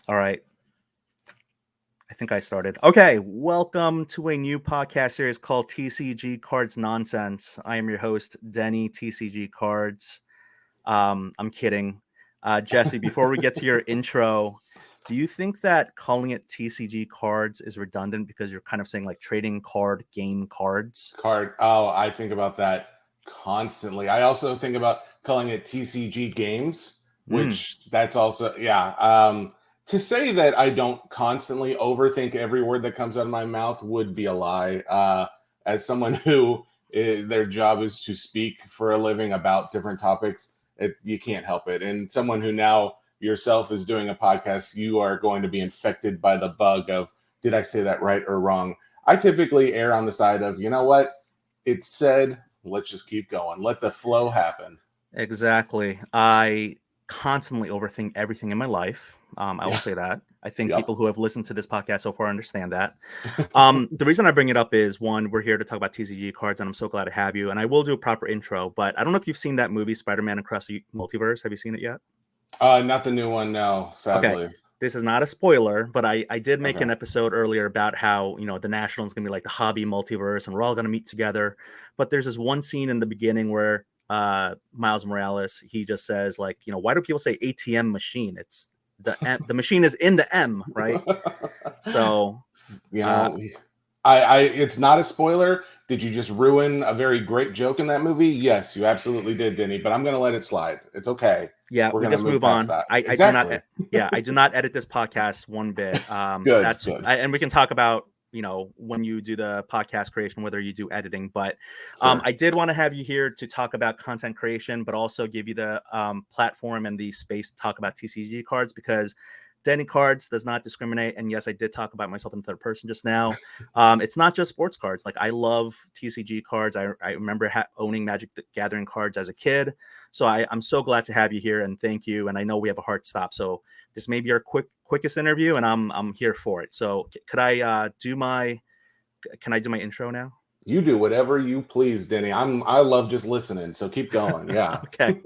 All right. I think I started. Okay. Welcome to a new podcast series called TCG Cards Nonsense. I am your host, Denny, TCG Cards. I'm kidding. Jesse, before we get to your intro, do you think that calling it TCG Cards is redundant because you're kind of saying like trading card game cards? Oh, I think about that constantly. I also think about calling it TCG games, Mm, which that's also, yeah. To say that I don't constantly overthink every word that comes out of my mouth would be a lie. As someone who their job is to speak for a living about different topics, you can't help it. And someone who now yourself is doing a podcast, you are going to be infected by the bug of, did I say that right or wrong? I typically err on the side of, you know what? It's said, let's just keep going. Let the flow happen. exactly. I constantly overthink everything in my life. I will Yeah. say that. I think Yep. people who have listened to this podcast so far understand that. The reason I bring it up is one, we're here to talk about TCG cards, and I'm so glad to have you. And I will do a proper intro, but I don't know if you've seen that movie, Spider-Man Across the Multiverse. Have you seen it yet? Not the new one, no, Okay. sadly. This is not a spoiler, but I did make Okay. an episode earlier about how, the National is going to be like the hobby multiverse and we're all going to meet together. But there's this one scene in the beginning where Miles Morales, he just says like, why do people say ATM machine? It's the machine is in the M, right? So, you uh, know, I it's not a spoiler. Did you just ruin a very great joke in that movie? Yes, you absolutely did, Denny, but I'm going to let it slide. It's okay. yeah, We're we going to just move move past on. that. I do not Exactly. yeah, I do not edit this podcast one bit. Good, good. And we can talk about, when you do the podcast creation, whether you do editing, but Sure. I did want to have you here to talk about content creation, but also give you the platform and the space to talk about TCG cards because Denny Cards does not discriminate. And yes, I did talk about myself in third person just now. It's not just sports cards. Like I love TCG cards. I remember owning Magic the Gathering cards as a kid. So I'm so glad to have you here and thank you. And I know we have a hard stop. So this may be our quickest interview and I'm here for it. So could I can I do my intro now? You do whatever you please, Denny. I love just listening, so keep going. Yeah. Okay.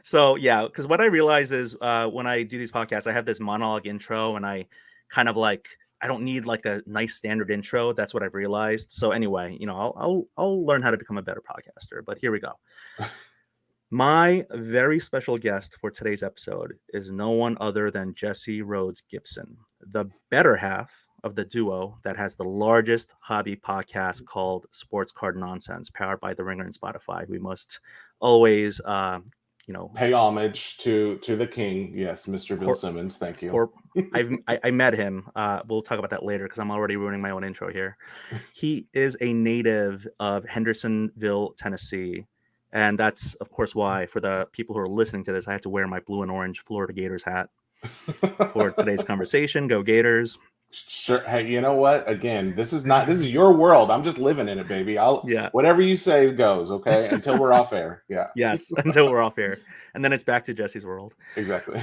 So yeah, because what I realize is when I do these podcasts, I have this monologue intro and I kind of like I don't need like a nice standard intro. That's what I've realized. So anyway, I'll learn how to become a better podcaster. But here we go. My very special guest for today's episode is no one other than Jesse Rhodes Gibson, the better half of the duo that has the largest hobby podcast called Sports Card Nonsense, powered by The Ringer and Spotify. We must always, Pay homage to the king. Yes, Mr. Bill cor- Simmons. Thank you. corp. I met him. We'll talk about that later because I'm already ruining my own intro here. He is a native of Hendersonville, Tennessee. And that's, of course, why for the people who are listening to this, I have to wear my blue and orange Florida Gators hat for today's conversation. Go Gators. Sure. Hey, you know what? Again, this is your world. I'm just living in it, baby. I'll Yeah. whatever you say goes, okay? Until we're off air. Yeah. Yes. Until we're off air. And then it's back to Jesse's world. Exactly.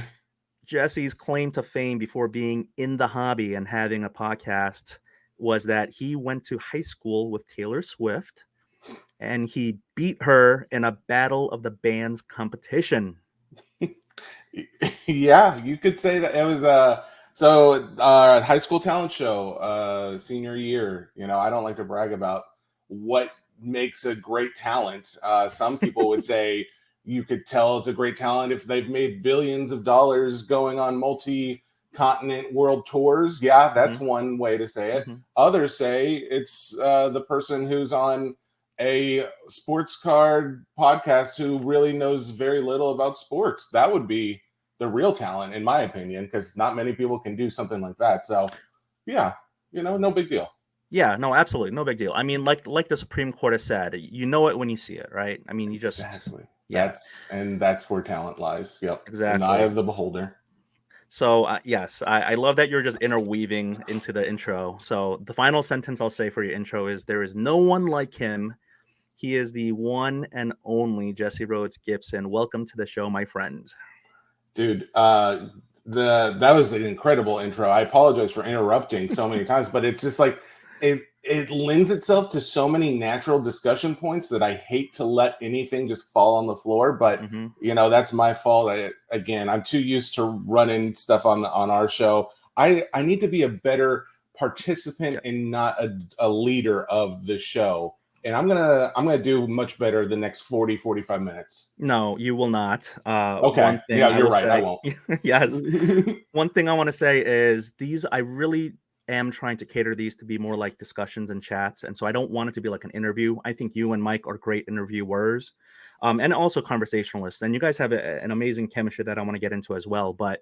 Jesse's claim to fame before being in the hobby and having a podcast was that he went to high school with Taylor Swift and he beat her in a battle of the bands competition. Yeah, you could say that it was high school talent show senior year. I don't like to brag about what makes a great talent. Some people would say you could tell it's a great talent if they've made billions of dollars going on multi-continent world tours. Yeah, that's Mm-hmm. one way to say it. Mm-hmm. Others say it's the person who's on a sports card podcast who really knows very little about sports. That would be the real talent, in my opinion, because not many people can do something like that. So, yeah, no big deal. Yeah, no, absolutely, no big deal. I mean, like the Supreme Court has said, you know it when you see it, right? I mean, you just, Exactly. yeah, That's where talent lies. Yep, in the eye exactly. of the beholder. So yes, I love that you're just interweaving into the intro. So the final sentence I'll say for your intro is there is no one like him. He is the one and only Jesse Rhodes Gibson. Welcome to the show, my friend. Dude, that was an incredible intro. I apologize for interrupting so many times, but it's just like it lends itself to so many natural discussion points that I hate to let anything just fall on the floor. But Mm-hmm. that's my fault. Again, I'm too used to running stuff on our show. I need to be a better participant and not a leader of the show. And I'm gonna do much better the next 40-45 minutes. No, you will not. Okay. One thing Yeah, I you're will right. I say, won't. yes. One thing I want to say is I really am trying to cater these to be more like discussions and chats. And so I don't want it to be like an interview. I think you and Mike are great interviewers, and also conversationalists. And you guys have an amazing chemistry that I want to get into as well. But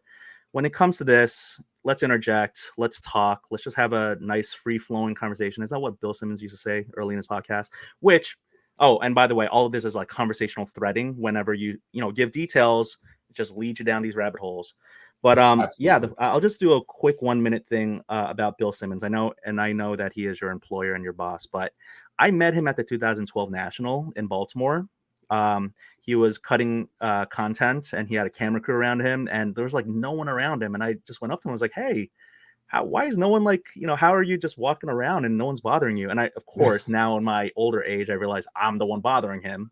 when it comes to this, let's interject, let's talk, let's just have a nice free flowing conversation. Is that what Bill Simmons used to say early in his podcast? Which, oh, and by the way, all of this is like conversational threading. Whenever you give details, it just leads you down these rabbit holes. But yeah, Absolutely. I'll just do a quick 1 minute thing about Bill Simmons. I know that he is your employer and your boss, but I met him at the 2012 National in Baltimore. He was cutting content, and he had a camera crew around him, and there was like no one around him. And I just went up to him and was like, "Hey, why is no one, like, how are you just walking around and no one's bothering you?" And I, of course, now in my older age, I realize I'm the one bothering him.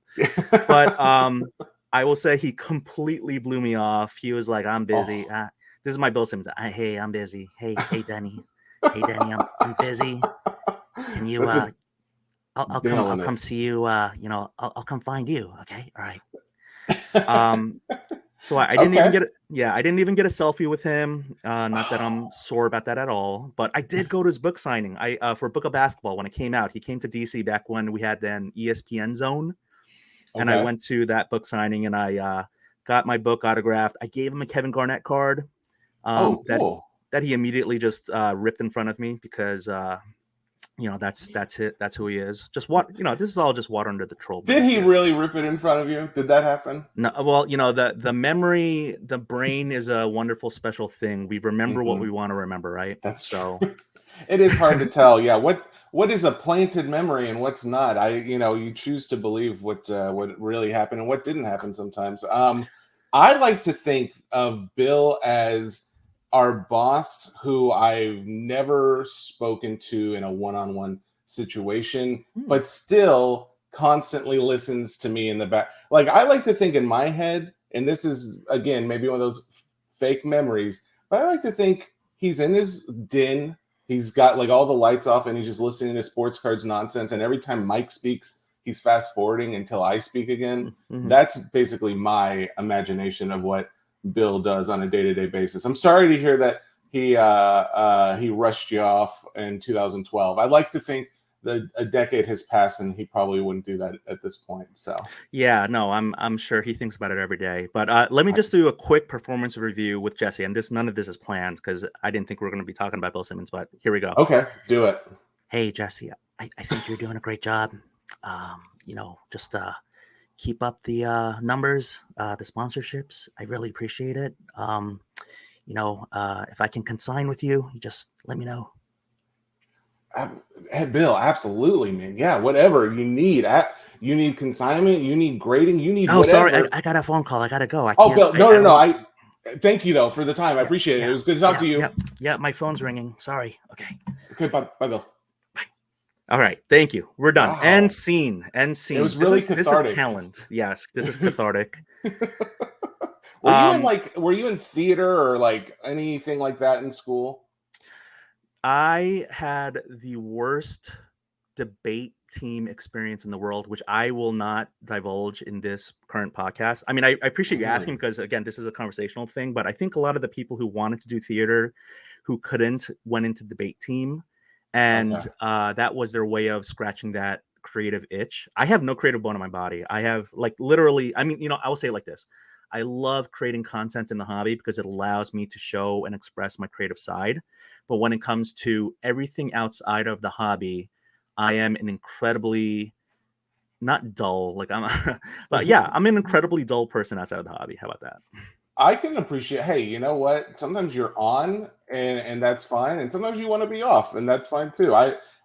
But I will say he completely blew me off. He was like, "I'm busy." Oh. This is my Bill Simmons. Hey, I'm busy. Hey, Denny. Hey, Denny, I'm busy. Can you That's a I'll nailing come it. see you. I'll come find you. Okay, all right. So I didn't even Okay. get I didn't even get a selfie with him. Not that I'm sore about that at all, but I did go to his book signing. For Book of Basketball when it came out. He came to DC back when we had an ESPN zone, and I Okay. went to that book signing, and I got my book autographed. I gave him a Kevin Garnett card, Oh, that cool. he immediately just ripped in front of me because that's it. That's who he is. Just what this is all just water under the troll Did bridge he here. really rip it in front of you? Did that happen? No, well, the memory, the brain is a wonderful special thing. We remember what Mm-hmm. we want to remember, right? That's So true. It is hard to tell. Yeah, what is a planted memory and what's not? You choose to believe what really happened and what didn't happen sometimes. I like to think of Bill as our boss who I've never spoken to in a one-on-one situation, hmm, but still constantly listens to me in the back. Like I like to think in my head, and this is again maybe one of those fake memories, but I like to think he's in his den. He's got like all the lights off and he's just listening to sports cards nonsense. And every time Mike speaks, he's fast forwarding until I speak again. mm-hmm. That's basically my imagination of what Bill does on a day-to-day basis. I'm sorry to hear that he rushed you off in 2012. I'd like to think that a decade has passed and he probably wouldn't do that at this point. So Yeah, no, I'm sure he thinks about it every day. But let me I, just do a quick performance review with Jesse, and none of this is planned because I didn't think we were going to be talking about Bill Simmons. But here we go. okay, do it. Hey, Jesse, I think you're doing a great job. Just keep up the numbers, the sponsorships. I really appreciate it. If I can consign with you, you just let me know. Hey, Bill, absolutely, man. Yeah, whatever you need. You need consignment. You need grading. You need Oh, sorry, whatever. I got a phone call. I gotta go. I Oh, can't. Bill, no, I no, no. don't. I thank you though for the time. I Yeah, appreciate it. It yeah, was good to talk to you. yeah. My phone's ringing. Sorry. Okay. Okay, bye, bye, Bill. Bye. All right. Thank you. We're done. End Wow, scene. End it scene. was This really is cathartic. talent. Yes, this is cathartic. Were you in Um, were you in theater or like anything like that in school? I had the worst debate team experience in the world, which I will not divulge in this current podcast. I mean, I appreciate you asking Mm, because, again, this is a conversational thing, but I think a lot of the people who wanted to do theater who couldn't went into debate team. And okay. that was their way of scratching that creative itch. I have no creative bone in my body. I have, like, literally, I mean, I will say it like this. I love creating content in the hobby because it allows me to show and express my creative side. But when it comes to everything outside of the hobby, I am an incredibly not dull, like but yeah, I'm an incredibly dull person outside of the hobby. How about that? I can appreciate. Hey, you know what? Sometimes you're on, and that's fine, and sometimes you want to be off, and that's fine too.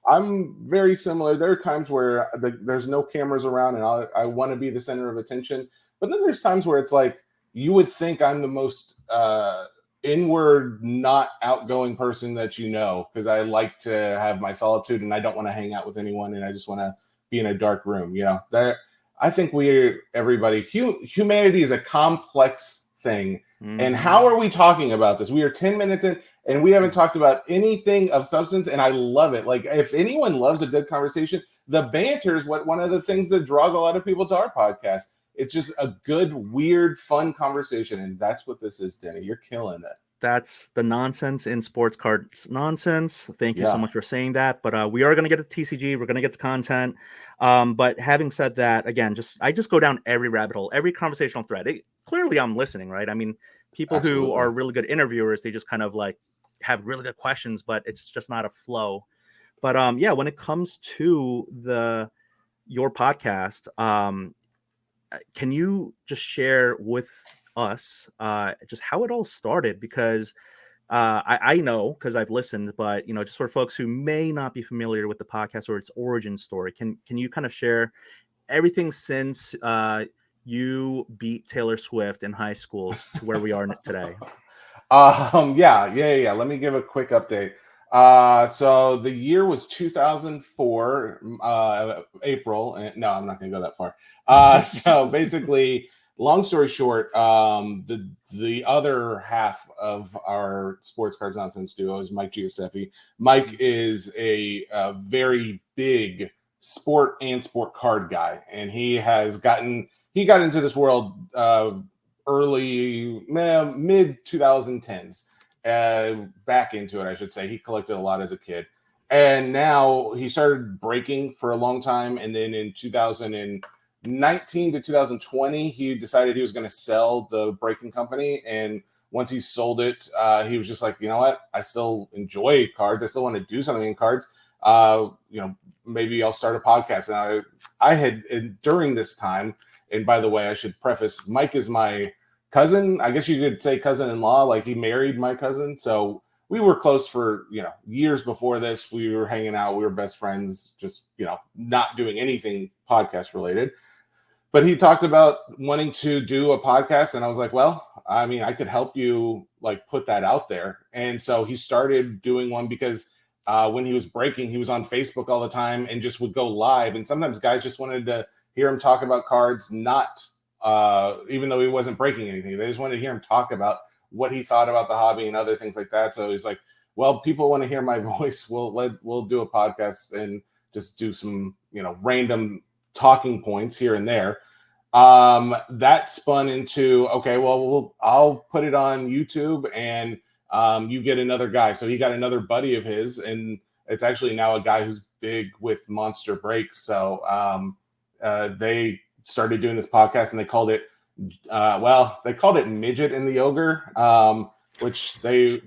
I'm very similar. There are times where there's no cameras around, and I want to be the center of attention. But then there's times where it's like you would think I'm the most inward, not outgoing person that you know, because I like to have my solitude and I don't want to hang out with anyone and I just want to be in a dark room. That I think humanity is a complex thing. And how are we talking about this? We are 10 minutes in and we haven't talked about anything of substance, and I love it. Like, if anyone loves a good conversation, the banter is one of the things that draws a lot of people to our podcast. It's just a good, weird, fun conversation, and that's what this is, Denny. You're killing it. That's the nonsense in sports cards nonsense. Thank you so Yeah. much for saying that. But we are going to get to TCG. We're going to get to content. But having said that, again, I just go down every rabbit hole, every conversational thread. Clearly, I'm listening, right? I mean, people who Absolutely. are really good interviewers, they just kind of like have really good questions, but it's just not a flow. But yeah, when it comes to your podcast, can you just share with us just how it all started? Because I know because I've listened, but just for folks who may not be familiar with the podcast or its origin story, can you kind of share everything since you beat Taylor Swift in high school to where we are today? Yeah. Let me give a quick update. So the year was 2004, April. And no, I'm not going to go that far. So basically, long story short, the other half of our Sports Cards Nonsense duo is Mike Giuseppe. Mike is a very big sport and sport card guy, and he got into this world early mid 2010s, back into it, I should say. He collected a lot as a kid, and now he started breaking for a long time, and then in 2019 to 2020 he decided he was going to sell the breaking company. And once he sold it, he was just like, you know what, I still enjoy cards, I still want to do something in cards. Maybe I'll start a podcast. And I had, during this time, and by the way, I should preface, Mike is my cousin. I guess you could say cousin-in-law. Like, he married my cousin. So we were close for, years before this. We were hanging out. We were best friends, just, not doing anything podcast related. But he talked about wanting to do a podcast. And I was like, well, I mean, I could help you like put that out there. And so he started doing one because when he was breaking, he was on Facebook all the time and just would go live. And sometimes guys just wanted to hear him talk about cards, not even though he wasn't breaking anything. They just wanted to hear him talk about what he thought about the hobby and other things like that. So he's like, well, people want to hear my voice. We'll do a podcast and just do some, random talking points here and there. That spun into, okay, well, I'll put it on YouTube, and you get another guy. So he got another buddy of his, and it's actually now a guy who's big with Monster Breaks. So they started doing this podcast, and they called it Midget and the Ogre, which they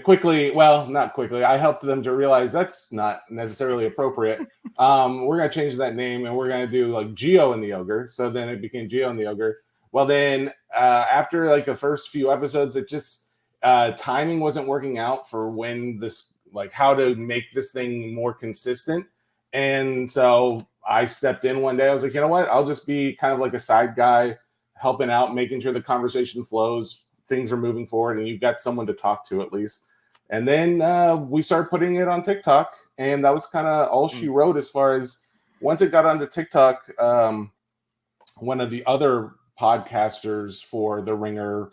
quickly, well, not quickly, I helped them to realize that's not necessarily appropriate. We're going to change that name, and we're going to do like Geo and the Ogre. So then it became Geo and the Ogre. Well, then after like the first few episodes, it just timing wasn't working out for when this, like, how to make this thing more consistent. And so I stepped in one day. I was like, you know what? I'll just be kind of like a side guy, helping out, making sure the conversation flows, things are moving forward, and you've got someone to talk to at least. And then we started putting it on TikTok, and that was kind of all she wrote. As far as once it got onto TikTok, one of the other podcasters for The Ringer,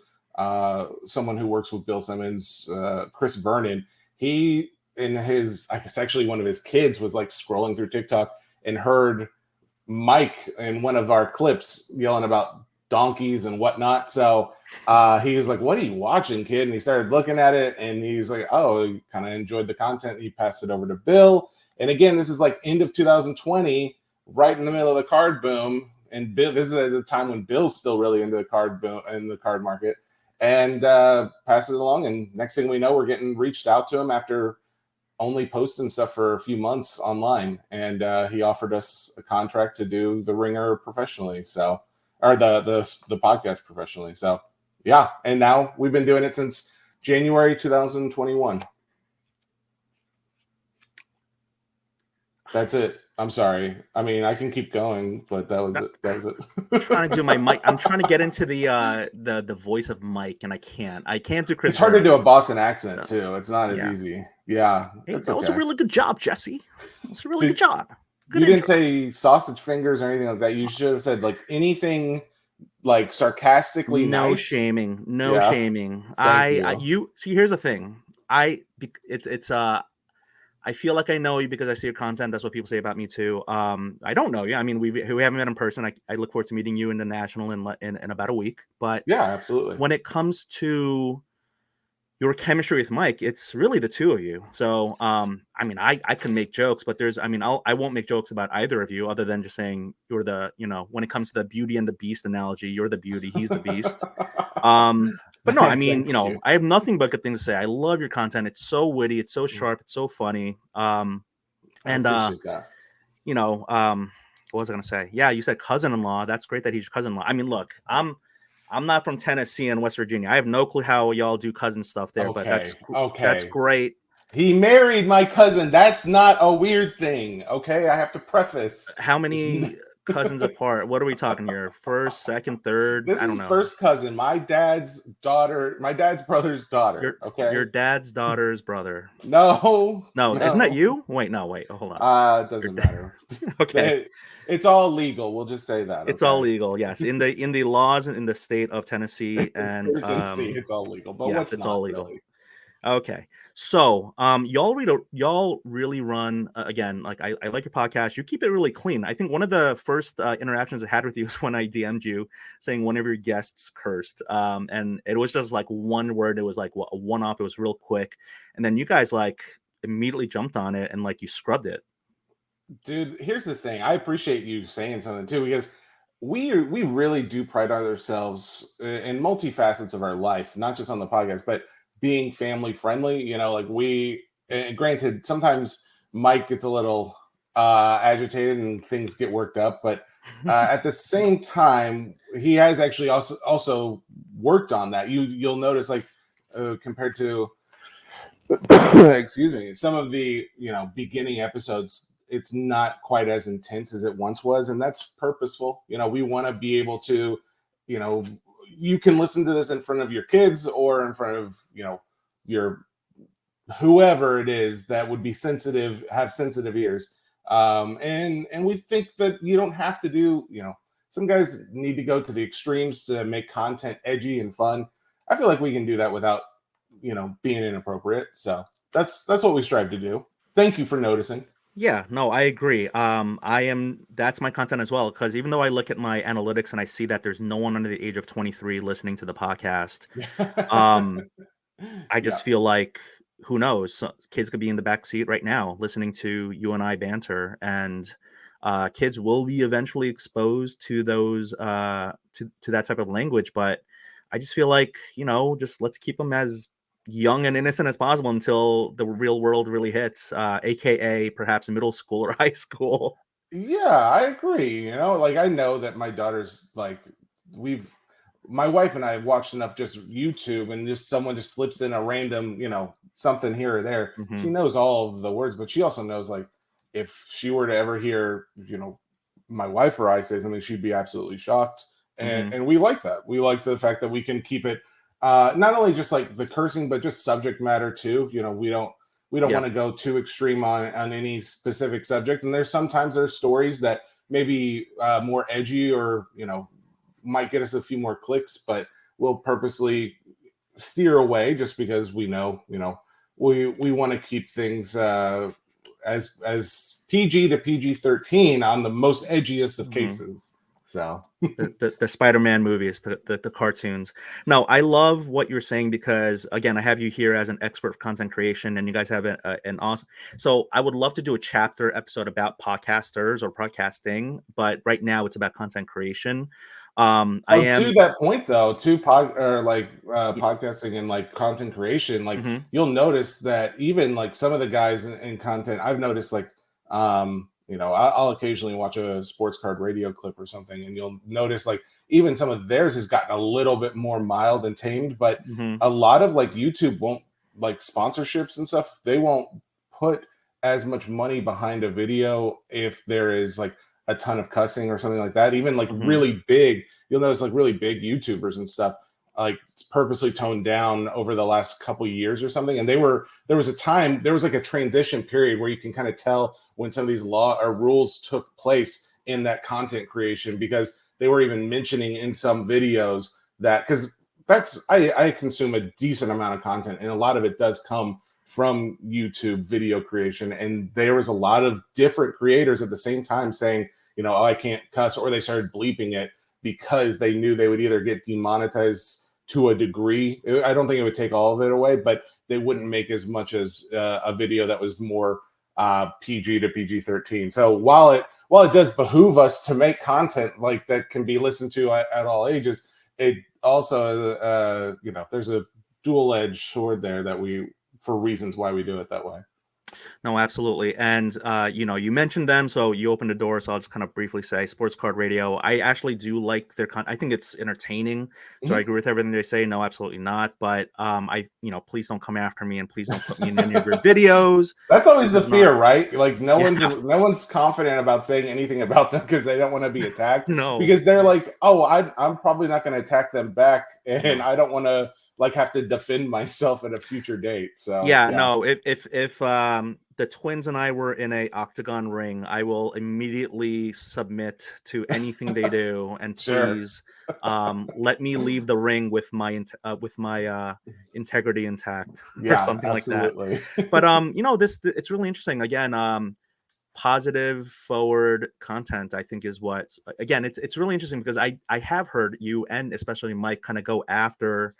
someone who works with Bill Simmons, Chris Vernon, he, in his, I guess actually one of his kids was like scrolling through TikTok and heard Mike in one of our clips yelling about donkeys and whatnot. So he was like, what are you watching, kid? And he started looking at it, and he was like, oh, he kind of enjoyed the content. He passed it over to Bill. And again, this is like end of 2020, right in the middle of the card boom. And Bill, this is at the time when Bill's still really into the card boom in the card market, and passes it along. And next thing we know, we're getting reached out to him after only posting stuff for a few months online, and he offered us a contract to do The Ringer professionally, so, or the podcast professionally. So yeah, and now we've been doing it since January 2021. That's it. I'm sorry. I mean, I can keep going, but that was it. That was Trying to do my mic. it. I'm trying to get into the voice of Mike, and I can't. I can't do Chris It's hard to do Vernon. a Boston accent So, too. It's not as yeah. easy. Yeah, Hey, that's that was a okay. really good job, Jesse. That was a really good Did job. Good you didn't intro. say sausage fingers or anything like that? You should have said like anything like sarcastically No nice. shaming. No Yeah, shaming. thank I you. you see. Here's the thing. It's I feel like I know you because I see your content. That's what people say about me too. I don't know you. I mean, we haven't met in person. I look forward to meeting you in the national in about a week. But Yeah, absolutely. when it comes to your chemistry with Mike, it's really the two of you. So, I mean, I can make jokes, but I mean, I won't make jokes about either of you other than just saying you're when it comes to the beauty and the beast analogy, you're the beauty, he's the beast. But no, I mean, Thank you. I have nothing but good things to say. I love your content. It's so witty, it's so sharp, it's so funny. I And appreciate that. you know, what was I gonna say? Yeah, you said cousin-in-law. That's great that he's your cousin-in-law. I mean, look, I'm not from Tennessee and West Virginia. I have no clue how y'all do cousin stuff there, but Okay, that's okay. great. He married my cousin. That's not a weird thing. Okay, I have to preface. How many cousins apart? What are we talking here? First, second, third? This I don't is know. first cousin, my dad's daughter, my dad's brother's daughter. Your Okay, dad's daughter's brother. no, No, isn't that no. you? Wait, no, wait. Oh, hold on. It Your doesn't dad. matter. Okay. It's all legal. We'll just say that. It's all Okay, legal. Yes, in the laws in the state of Tennessee, and Tennessee, it's all legal. But yes, what's it's all not legal. really? Okay. So, y'all really run again. Like I like your podcast. You keep it really clean. I think one of the first interactions I had with you was when I DM'd you saying one of your guests cursed. And it was just like one word. It was like a one off. It was real quick, and then you guys like immediately jumped on it and like you scrubbed it. Dude, here's the thing. I appreciate you saying something too, because we really do pride ourselves in multifacets of our life, not just on the podcast, but being family friendly. You know, like and granted, sometimes Mike gets a little agitated and things get worked up, but at the same time, he has actually also worked on that. You'll notice, like compared to excuse me, some of the beginning episodes, it's not quite as intense as it once was, and that's purposeful. We want to be able to, you know you can listen to this in front of your kids or in front of your whoever it is that would be sensitive, have sensitive ears. And we think that you don't have to do, some guys need to go to the extremes to make content edgy and fun. I feel like we can do that without being inappropriate. So that's what we strive to do. Thank you for noticing. Yeah, no, I agree. That's my content as well. Because even though I look at my analytics and I see that there's no one under the age of 23 listening to the podcast, um, I Yeah. just feel like who knows? Kids could be in the back seat right now listening to you and I banter, and kids will be eventually exposed to those to that type of language. But I just feel like just let's keep them as young and innocent as possible until the real world really hits, aka perhaps middle school or high school. Yeah, I agree. Like I know that my daughter's like we've my wife and I have watched enough just YouTube, and just someone just slips in a random, something here or there. She Hmm. knows all of the words, but she also knows, like, if she were to ever hear, my wife or I say something, she'd be absolutely shocked. And Hmm. and we like that. We like the fact that we can keep it not only just like the cursing, but just subject matter too. We don't want Yep. to go too extreme on any specific subject. And there's stories that maybe more edgy, or might get us a few more clicks, but we'll purposely steer away just because we want to keep things as PG to PG-13 on the most edgiest of Hmm. cases. So The Spider-Man movies, the cartoons. No, I love what you're saying because again, I have you here as an expert of content creation, and you guys have an awesome. So I would love to do a chapter episode about podcasters or podcasting, but right now it's about content creation. I oh, to am. that point though, to podcasting and like content creation, like Mhm. you'll notice that even like some of the guys in content, I've noticed, like I'll occasionally watch a sports card radio clip or something, and you'll notice like even some of theirs has gotten a little bit more mild and tamed, but Mhm. a lot of like YouTube won't, like sponsorships and stuff, they won't put as much money behind a video if there is like a ton of cussing or something like that. Even like Hmm. really big, you'll notice like really big YouTubers and stuff like it's purposely toned down over the last couple years or something. And there was a time, there was like a transition period where you can kind of tell when some of these law or rules took place in that content creation, because they were even mentioning in some videos that, because I consume a decent amount of content and a lot of it does come from YouTube video creation. And there was a lot of different creators at the same time saying, you know, oh, I can't cuss, or they started bleeping it because they knew they would either get demonetized to a degree. I don't think it would take all of it away, but they wouldn't make as much as a video that was more PG to PG-13. So while it does behoove us to make content like that can be listened to at all ages, it also you know, there's a dual-edged sword there that we, for reasons why we do it that way. No, absolutely. And you know, you mentioned them, so you opened the door. So I'll just kind of briefly say Sports Card Radio. I actually do like their I think it's entertaining. So I Mhm. agree with everything they say. No, absolutely not. But you know, please don't come after me and please don't put me in any of your videos. That's always This the is not fear, right? Like yeah, no one's confident about saying anything about them because they don't want to be attacked, no, because they're like, oh, I'm probably not going to attack them back, and no. I don't want to like have to defend myself at a future date. So Yeah, yeah, no. If the twins and I were in a octagon ring, I will immediately submit to anything they do, and sure, please, let me leave the ring with my integrity intact or yeah, something like that. absolutely. But you know, it's really interesting. Again, positive forward content, I think, is what, again, it's really interesting because I have heard you and especially Mike kind of go after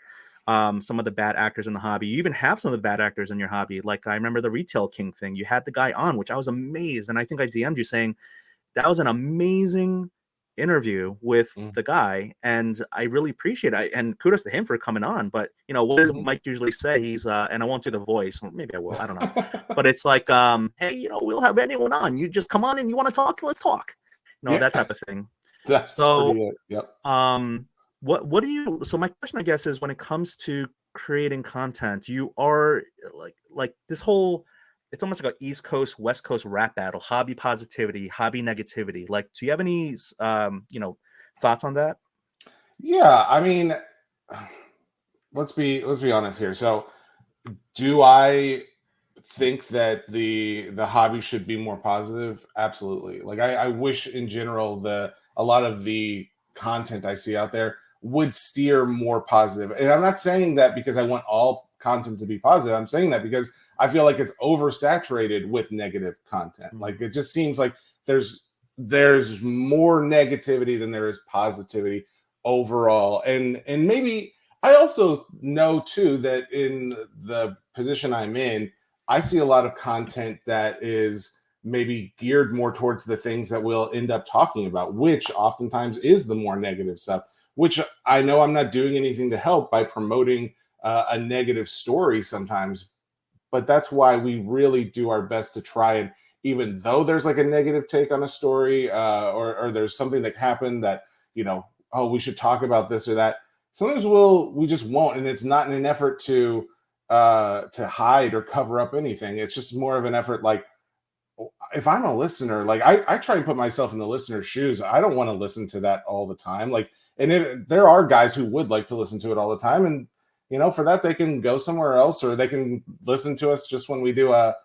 some of the bad actors in the hobby. You even have some of the bad actors in your hobby. Like I remember the Retail King thing. You had the guy on, which I was amazed, and I think I DM'd you saying that was an amazing interview with Mm, the guy, and I really appreciate it. And kudos to him for coming on. But you know, what does mhm. Mike usually say? He's and I won't do the voice, or maybe I will, I don't know. But it's like, hey, you know, we'll have anyone on. You just come on and you want to talk, let's talk. You know, Yeah, that type of thing. that's So pretty it. Yep. um what do you, so my question I guess is, when it comes to creating content, you are like this whole, it's almost like an East Coast West Coast rap battle, hobby positivity, hobby negativity. Like, do you have any you know, thoughts on that? Yeah, I mean, let's be honest here. So do I think that the hobby should be more positive? Absolutely. Like I wish in general the a lot of the content I see out there would steer more positive. And I'm not saying that because I want all content to be positive. I'm saying that because I feel like it's oversaturated with negative content. Mm, Like it just seems like there's more negativity than there is positivity overall. And maybe I also know too that in the position I'm in, I see a lot of content that is maybe geared more towards the things that we'll end up talking about, which oftentimes is the more negative stuff, which I know I'm not doing anything to help by promoting a negative story sometimes. But that's why we really do our best to try and, even though there's like a negative take on a story, or there's something that happened that, you know, oh, we should talk about this or that. Sometimes we just won't, and it's not in an effort to hide or cover up anything. It's just more of an effort. Like if I'm a listener, like I try and put myself in the listener's shoes. I don't want to listen to that all the time. Like, and there are guys who would like to listen to it all the time, and you know, for that they can go somewhere else, or they can listen to us just when we do a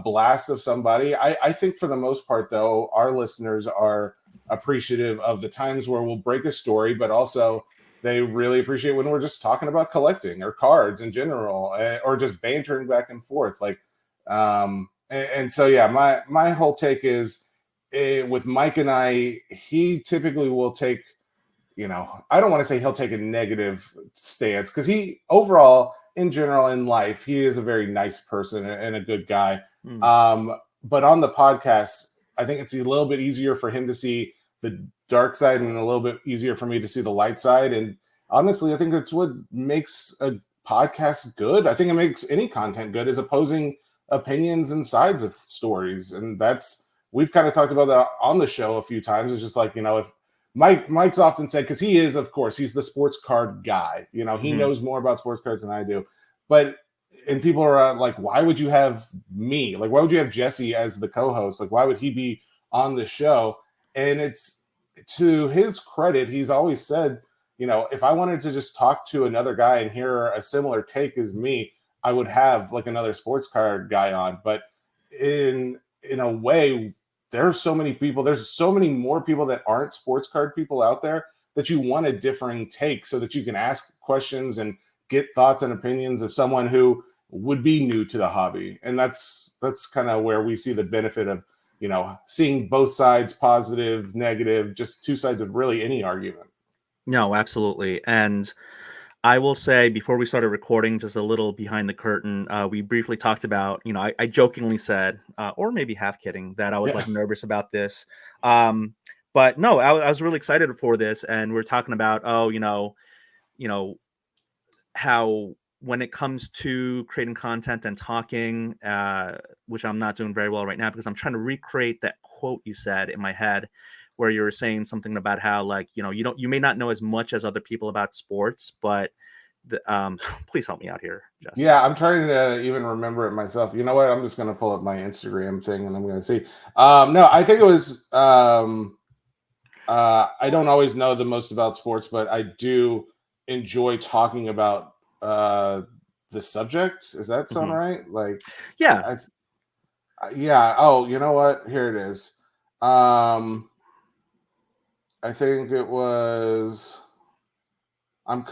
blast of somebody. I think for the most part, though, our listeners are appreciative of the times where we'll break a story, but also they really appreciate when we're just talking about collecting or cards in general, or just bantering back and forth. Like, and so yeah, my whole take is with Mike and I, he typically will take, you know, I don't want to say he'll take a negative stance because he overall in general in life he is a very nice person and a good guy. mm, But on the podcast, I think it's a little bit easier for him to see the dark side and a little bit easier for me to see the light side. And honestly, I think that's what makes a podcast good. I think it makes any content good, is opposing opinions and sides of stories. And that's, we've kind of talked about that on the show a few times. It's just like, you know, if Mike's often said, because he is, of course, he's the sports card guy. You know, he mhm. knows more about sports cards than I do. But and people are like, why would you have me? Like, why would you have Jesse as the co-host? Like, why would he be on the show? And it's, to his credit, he's always said, you know, if I wanted to just talk to another guy and hear a similar take as me, I would have like another sports card guy on. But in a way, there's so many people, there's so many more people that aren't sports card people out there, that you want a differing take so that you can ask questions and get thoughts and opinions of someone who would be new to the hobby. And that's kind of where we see the benefit of, you know, seeing both sides, positive, negative, just two sides of really any argument. No, absolutely. And I will say, before we started recording, just a little behind the curtain, we briefly talked about, I jokingly said, or maybe half kidding, that I was Yeah. like nervous about this. Um, but no, I was really excited for this. And we're talking about, you know, how when it comes to creating content and talking, which I'm not doing very well right now because I'm trying to recreate that quote you said in my head, where you were saying something about how, like, you may not know as much as other people about sports, but please help me out here, Jesse. Yeah, I'm trying to even remember it myself. You know what? I'm just going to pull up my Instagram thing and I'm going to see. No, I think it was. I don't always know the most about sports, but I do enjoy talking about the subject. Does that sound Hmm. right? Like, Yeah, I, yeah. Oh, you know what? Here it is. Um, I think it was. I'm.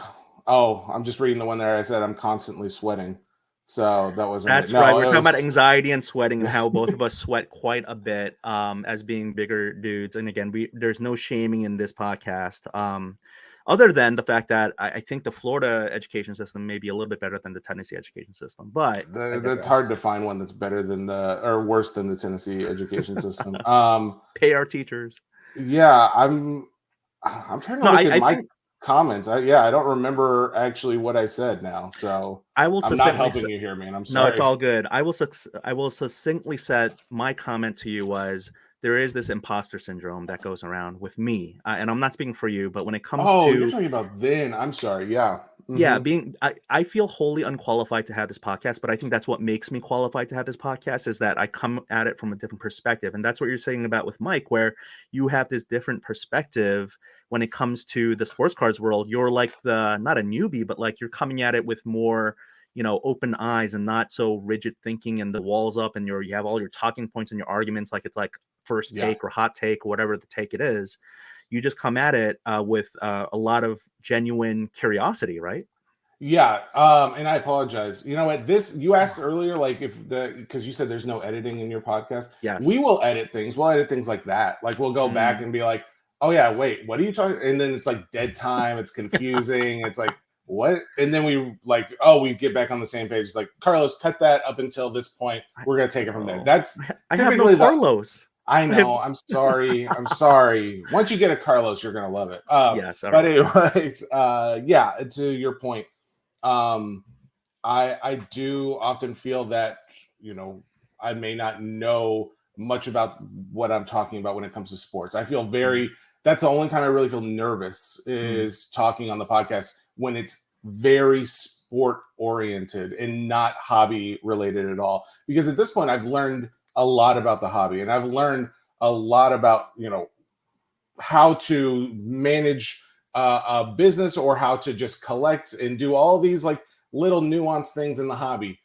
I'm just reading the one there. I said I'm constantly sweating, so that wasn't it. that's right. No, We're it talking about was. anxiety and sweating and Yeah. how both of us sweat quite a bit, as being bigger dudes. And again, there's no shaming in this podcast. Other than the fact that I think the Florida education system may be a little bit better than the Tennessee education system, but I That's hard digress. to find one that's better than the or worse than the Tennessee education system. Pay our teachers. Yeah, I'm trying to No, look at I my think comments. I don't remember actually what I said now, so I will I'm not succinctly. helping you here, man. I'm No, it's sorry. all good. I will succinctly said my comment to you was there is this imposter syndrome that goes around with me, and I'm not speaking for you, but when it comes Oh, you're to, talking about then. I'm sorry. Yeah. yeah, Hmm. I feel wholly unqualified to have this podcast, but I think that's what makes me qualified to have this podcast is that I come at it from a different perspective. And that's what you're saying about with Mike, where you have this different perspective when it comes to the sports cards world. You're like not a newbie, but like you're coming at it with more, open eyes and not so rigid thinking and the walls up and you have all your talking points and your arguments like it's like first Yeah. take or hot take or whatever the take it is. You just come at it with a lot of genuine curiosity, right? Yeah, and I apologize. You know what? This you asked earlier, like if the because you said there's no editing in your podcast. We Yes. will edit things. We'll edit things like that. Like we'll go back Mm. and be like, "Oh yeah, wait, what are you talking?" And then it's like dead time. It's confusing. It's like what? And then we like, oh, we get back on the same page. It's like Carlos, cut that up until this point. We're gonna take it from there. Oh, That's I have no typically the. Carlos. I I have know. I'm sorry. I'm sorry. Once you get a Carlos, you're gonna love it. yes. All But right. anyways, yeah. To your point, um, I do often feel that you know I may not know much about what I'm talking about when it comes to sports. I feel Mm, very. That's the only time I really feel nervous mm, is talking on the podcast when it's very sport oriented and not hobby related at all. Because at this point, I've learned a lot about the hobby and I've learned a lot about how to manage a business or how to just collect and do all these like little nuanced things in the hobby.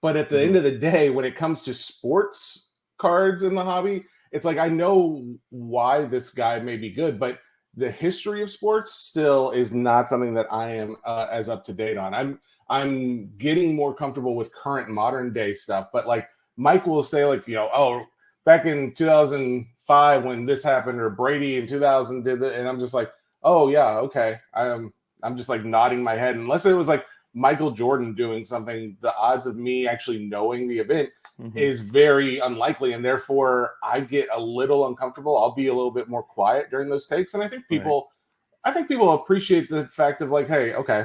But at the end mhm, of the day, when it comes to sports cards in the hobby, it's like I know why this guy may be good, but the history of sports still is not something that I am as up to date on. I'm getting more comfortable with current modern day stuff, but like Mike will say, like oh, back in 2005 when this happened, or Brady in 2000 did it, and I'm just like, oh yeah, okay. I'm just like nodding my head, unless it was like Michael Jordan doing something, the odds of me actually knowing the event mhm. is very unlikely. And therefore I get a little uncomfortable. I'll be a little bit more quiet during those takes. And Right. I think people appreciate the fact of like, hey, okay,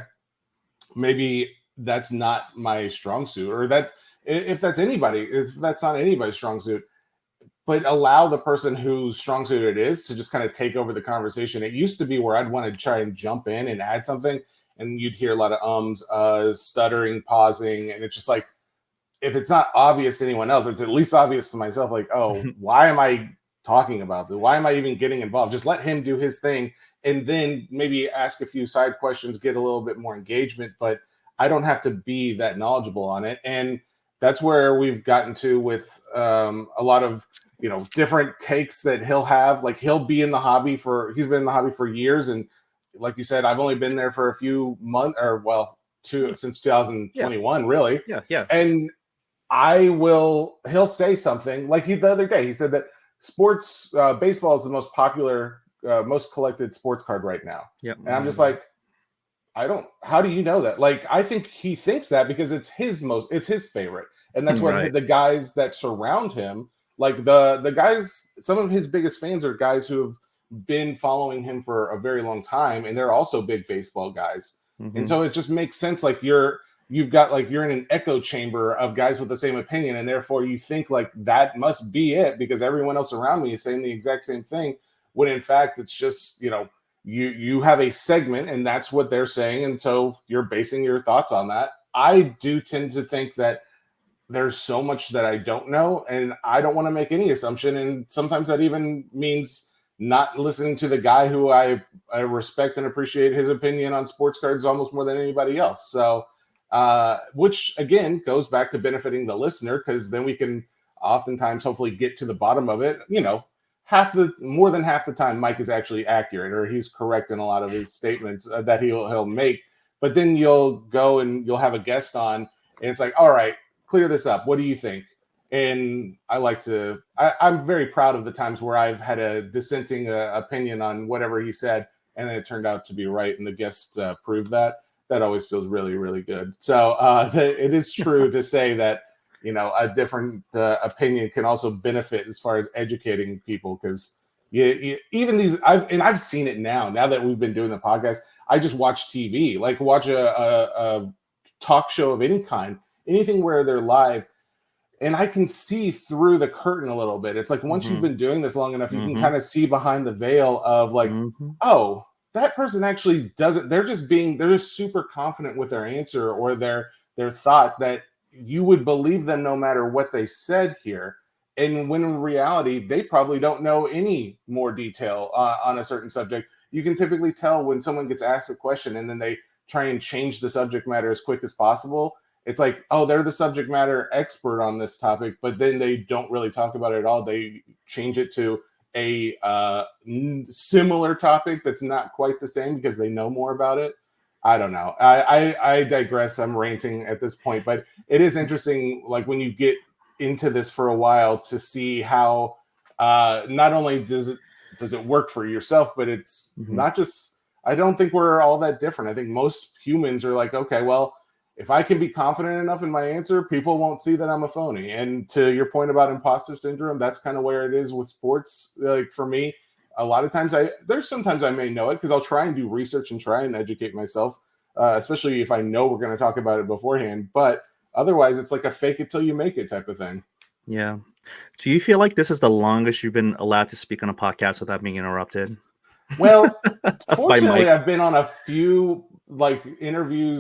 maybe that's not my strong suit, or that if that's not anybody's strong suit, but allow the person whose strong suit it is to just kind of take over the conversation. It used to be where I'd want to try and jump in and add something, and you'd hear a lot of ums, stuttering, pausing, and it's just like, if it's not obvious to anyone else, it's at least obvious to myself. Like, oh, why am I talking about this? Why am I even getting involved? Just let him do his thing, and then maybe ask a few side questions, get a little bit more engagement. But I don't have to be that knowledgeable on it, and that's where we've gotten to with a lot of different takes that he'll have. Like he'll be in the hobby he's been in the hobby for years, and like you said, I've only been there for a few months, or well, since 2021, really. Yeah. And he'll say something like the other day, he said that sports, baseball is the most popular, most collected sports card right now. Yep. And I'm just like, how do you know that? Like, I think he thinks that because it's his favorite. And that's what Right. the guys that surround him, like the guys, some of his biggest fans are guys who have been following him for a very long time. And they're also big baseball guys. And so it just makes sense. Like you're in an echo chamber of guys with the same opinion, and therefore you think like that must be it because everyone else around me is saying the exact same thing, when in fact it's just you have a segment and that's what they're saying, and so you're basing your thoughts on that. I do tend to think that there's so much that I don't know, and I don't want to make any assumption, and sometimes that even means not listening to the guy who I respect and appreciate his opinion on sports cards almost more than anybody else. So which again goes back to benefiting the listener, because then we can oftentimes hopefully get to the bottom of it. More than half the time Mike is actually accurate, or he's correct in a lot of his statements that he'll make. But then you'll go and you'll have a guest on, and it's like, all right, clear this up. What do you think? And I'm very proud of the times where I've had a dissenting opinion on whatever he said, and then it turned out to be right, and the guest proved that. That always feels really, really good. So it is true to say that a different opinion can also benefit as far as educating people, because even these I've seen it now that we've been doing the podcast. I just watch TV, like watch a talk show of any kind, anything where they're live, and I can see through the curtain a little bit. It's like once you've been doing this long enough, you can kind of see behind the veil of like, oh, that person actually doesn't. They're just super confident with their answer or their thought that you would believe them no matter what they said here. And when in reality, they probably don't know any more detail on a certain subject. You can typically tell when someone gets asked a question and then they try and change the subject matter as quick as possible. It's like, oh, they're the subject matter expert on this topic, but then they don't really talk about it at all. They change it to a similar topic that's not quite the same because they know more about it. I don't know. I digress. I'm ranting at this point, but it is interesting, like when you get into this for a while, to see how not only does it work for yourself, but it's not just. I don't think we're all that different. I think most humans are like, okay, well, if I can be confident enough in my answer, people won't see that I'm a phony. And to your point about imposter syndrome, that's kind of where it is with sports. Like for me, a lot of times there's sometimes I may know it because I'll try and do research and try and educate myself, especially if I know we're going to talk about it beforehand. But otherwise, it's like a fake it till you make it type of thing. Yeah. Do you feel like this is the longest you've been allowed to speak on a podcast without being interrupted? Well, By fortunately, Mike. I've been on a few like interviews